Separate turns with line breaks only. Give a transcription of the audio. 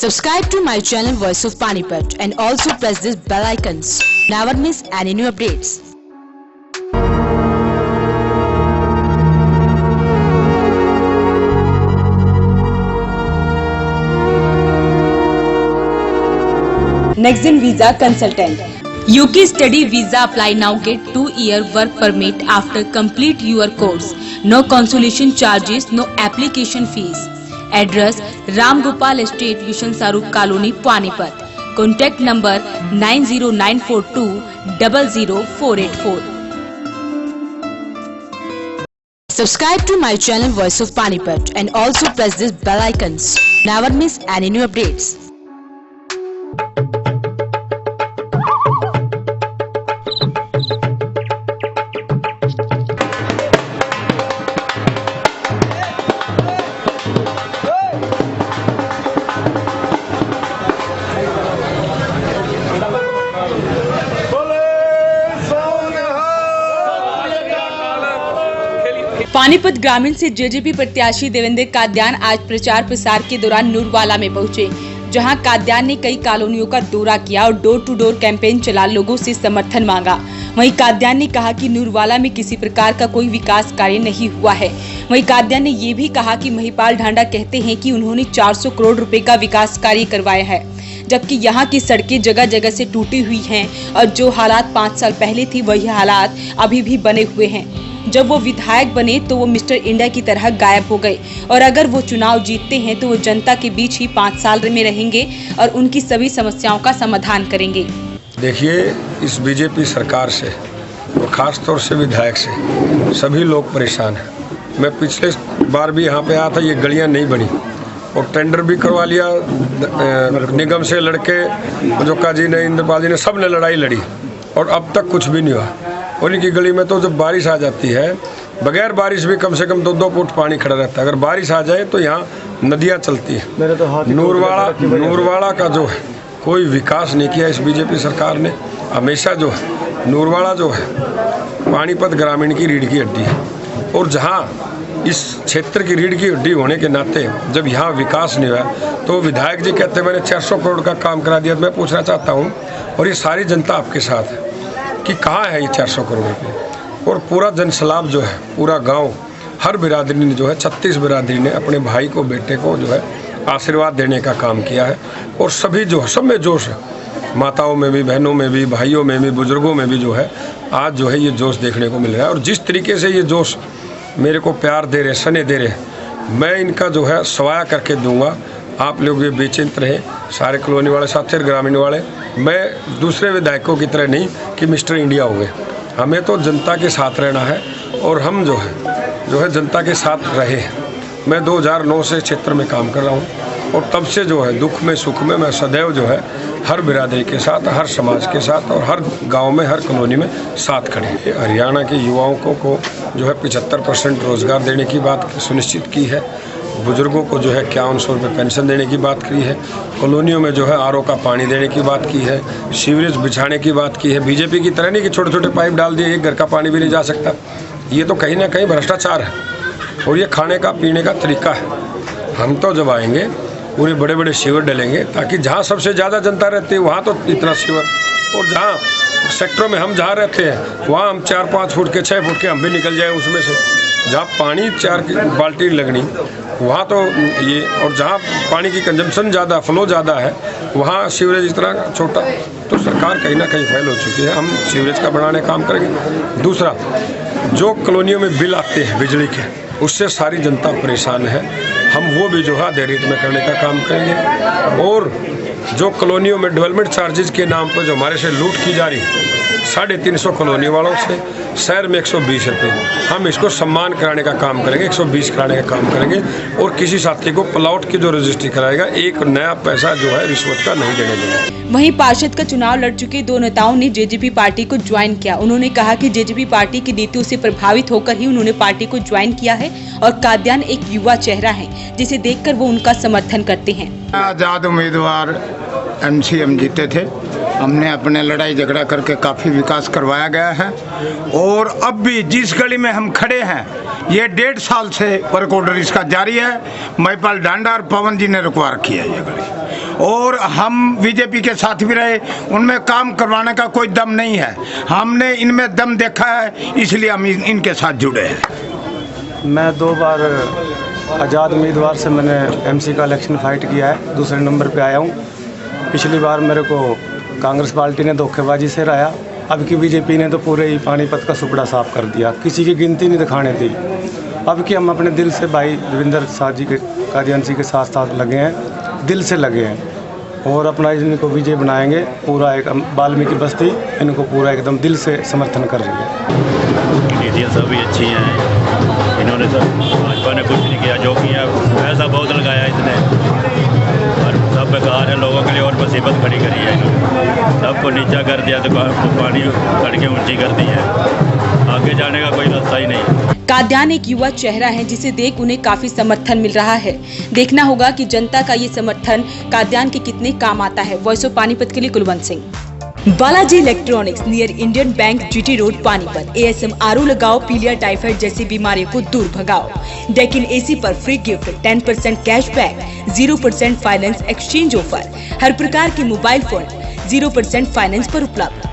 Subscribe to my channel Voice of Panipat and also press this bell icons. Never miss any new updates.
Nexgen Visa Consultant. UK Study Visa apply now. Get 2-year work permit after complete your course. No consolation charges, no application fees. Address Ram Gopal Estate, Vishan Sarup Colony, Panipat. Contact number 90942 00484.
Subscribe to my channel Voice of Panipat and also press this bell icons. Never miss any new updates.
Panipat ग्रामीण से JJP प्रत्याशी देवेंद्र कादयान आज प्रचार प्रसार के दौरान नूरवाला में पहुंचे, जहां कादयान ने कई कॉलोनियों का दौरा किया और डोर टू डोर कैंपेन चला लोगों से समर्थन मांगा। वहीं कादयान ने कहा कि नूरवाला में किसी प्रकार का कोई विकास कार्य नहीं हुआ है। वहीं कादयान ने ये भी कहा कि महिपाल ढांडा कहते हैं कि उन्होंने 400 करोड़ रुपए का विकास कार्य करवाया है, जबकि यहाँ की सड़कें जगह जगह से टूटी हुई हैं और जो हालात 5 साल पहले थी वही हालात अभी भी बने हुए हैं। जब वो विधायक बने तो वो मिस्टर इंडिया की तरह गायब हो गए और अगर वो चुनाव जीतते हैं तो वो जनता के बीच ही 5 साल में रहेंगे और उनकी सभी समस्याओं का समाधान करेंगे।
देखिए, इस बीजेपी सरकार से और ख़ास तौर से विधायक से सभी लोग परेशान हैं। मैं पिछले बार भी यहाँ पे आया था, ये गलियाँ नहीं बनी और टेंडर भी करवा लिया निगम से, लड़के जो काजी ने, इंद्रपाल जी ने, सब ने लड़ाई लड़ी और अब तक कुछ भी नहीं हुआ। और इनकी गली में तो जब बारिश आ जाती है, बगैर बारिश भी कम से कम 2-2 फुट पानी खड़ा रहता है। अगर बारिश आ जाए तो यहाँ नदियाँ चलती है। नूरवाड़ा का जो है कोई विकास नहीं किया इस बीजेपी सरकार ने। हमेशा जो है नूरवाड़ा जो है पानीपत ग्रामीण की रीढ़ की हड्डी है और जहाँ इस क्षेत्र की रीढ़ की हड्डी होने के नाते जब यहाँ विकास नहीं हुआ तो विधायक जी कहते हैं मैंने 400 करोड़ का काम करा दिया। तो मैं पूछना चाहता हूँ, और ये सारी जनता आपके साथ है, कि कहाँ है ये 400 करोड़ रुपये। और पूरा जनसलाब जो है, पूरा गांव, हर बिरादरी ने जो है 36 बिरादरी ने अपने भाई को, बेटे को जो है आशीर्वाद देने का काम किया है। और सभी जो है, सब में जोश है, माताओं में भी, बहनों में भी, भाइयों में भी, बुजुर्गों में भी जो है आज जो है ये जोश देखने को मिल रहा है। और जिस तरीके से ये जोश मेरे को प्यार दे रहे, सने दे रहे, मैं इनका जो है सवाया करके दूंगा। आप लोग ये बेचिंत रहे, सारे कॉलोनी वाले साथी, ग्रामीण वाले। मैं दूसरे विधायकों की तरह नहीं कि मिस्टर इंडिया हो गए। हमें तो जनता के साथ रहना है और हम जो है जनता के साथ रहे हैं। मैं 2009 से क्षेत्र में काम कर रहा हूँ और तब से जो है दुख में सुख में मैं सदैव जो है हर बिरादरी के साथ, हर समाज के साथ और हर गांव में, हर कॉलोनी में साथ खड़े। हरियाणा के युवाओं को जो है 75% रोजगार देने की बात सुनिश्चित की है। बुजुर्गों को जो है 5100 रुपये पेंशन देने की बात की है। कॉलोनियों में जो है आरओ का पानी देने की बात की है। सीवरेज बिछाने की बात की है। बीजेपी की तरह नहीं कि छोटे छोटे पाइप डाल दिए, एक घर का पानी भी नहीं जा सकता। ये तो कहीं ना कहीं भ्रष्टाचार है और ये खाने का, पीने का तरीका है। हम तो जब आएंगे पूरे बड़े बड़े सीवर डलेंगे ताकि जहाँ सबसे ज़्यादा जनता रहती है वहाँ तो इतना सीवर, और जहाँ सेक्टरों में हम जहाँ रहते हैं वहाँ हम 4-5 फुट के, 6 फुट के हम भी निकल जाए उसमें से। जहाँ पानी 4 बाल्टी लगनी वहाँ तो ये, और जहाँ पानी की कंजम्पशन ज़्यादा, फ्लो ज़्यादा है, वहाँ सीवरेज इतना छोटा। तो सरकार कहीं ना कहीं फेल हो चुकी है। हम सीवरेज का बढ़ाने का काम करेंगे। दूसरा, जो कॉलोनियों में बिल आते हैं बिजली के, उससे सारी जनता परेशान है। हम वो भी जो है आधे रेट में करने का काम करेंगे। और जो कॉलोनियों में डेवलपमेंट चार्जेस के नाम पर जो हमारे से लूट की जा रही है 350 कॉलोनी वालों से, शहर में 120 रुपये, हम इसको सम्मान कराने का काम करेंगे, 120 कराने का काम करेंगे। और किसी साथी को प्लॉट की जो रजिस्ट्री कराएगा, एक नया पैसा जो है रिश्वत का नहीं देने देंगे।
वहीं पार्षद का चुनाव लड़ चुके 2 नेताओं ने जेजेपी पार्टी को ज्वाइन किया। उन्होंने कहा कि जेजेपी पार्टी की नीतियों से प्रभावित होकर ही उन्होंने पार्टी को ज्वाइन किया है और कादयान एक युवा चेहरा है जिसे देखकर वो उनका समर्थन करते हैं।
आजाद उम्मीदवार एमसीएम जीते थे हमने अपने लड़ाई झगड़ा करके काफ़ी विकास करवाया गया है। और अब भी जिस गली में हम खड़े हैं, ये 1.5 साल से वर्क ऑर्डर इसका जारी है। महिपाल डांडा और पवन जी ने रुकवा रखी है ये गली, और हम बीजेपी के साथ भी रहे, उनमें काम करवाने का कोई दम नहीं है। हमने इनमें दम देखा है, इसलिए हम इनके साथ जुड़े हैं।
मैं 2 बार आज़ाद उम्मीदवार से मैंने एमसी का इलेक्शन फाइट किया है, दूसरे नंबर पे आया हूँ। पिछली बार मेरे को कांग्रेस पार्टी ने धोखेबाजी से हराया, अब की बीजेपी ने तो पूरे ही पानीपत का सुपड़ा साफ कर दिया, किसी की गिनती नहीं दिखाने दी। अब कि हम अपने दिल से भाई देवेंद्र साहब जी के कादियान जी के साथ साथ लगे हैं, दिल से लगे हैं, और अपना इनको विजय बनाएंगे। पूरा एक वाल्मीकि बस्ती इनको पूरा एकदम दिल से समर्थन कर रही है।
नीतियाँ सभी अच्छी हैं, इन्होंने सब भाजपा ने कुछ नहीं किया, जो किया पैसा बहुत लगाया इसने, और सब बेकार है, लोगों के लिए और मुसीबत खड़ी करी है इन्होंने, सबको नीचा कर दिया, तो पानी सड़कें ऊंची कर दी है, आगे जाने का कोई रास्ता ही नहीं।
काद्यान एक युवा चेहरा है जिसे देख उन्हें काफी समर्थन मिल रहा है। देखना होगा कि जनता का ये समर्थन काद्यान के कितने काम आता है। वॉइस ऑफ पानीपत के लिए Kulwant Singh. Balaji electronics near Indian bank GT road Panipat. ASM RO लगाओ, पीलिया टाइफाइड जैसी बीमारियों को दूर भगाओ। डेकिन AC पर free gift, 10% cashback, 0% finance exchange offer, हर प्रकार के मोबाइल फोन 0% फाइनेंस पर उपलब्ध।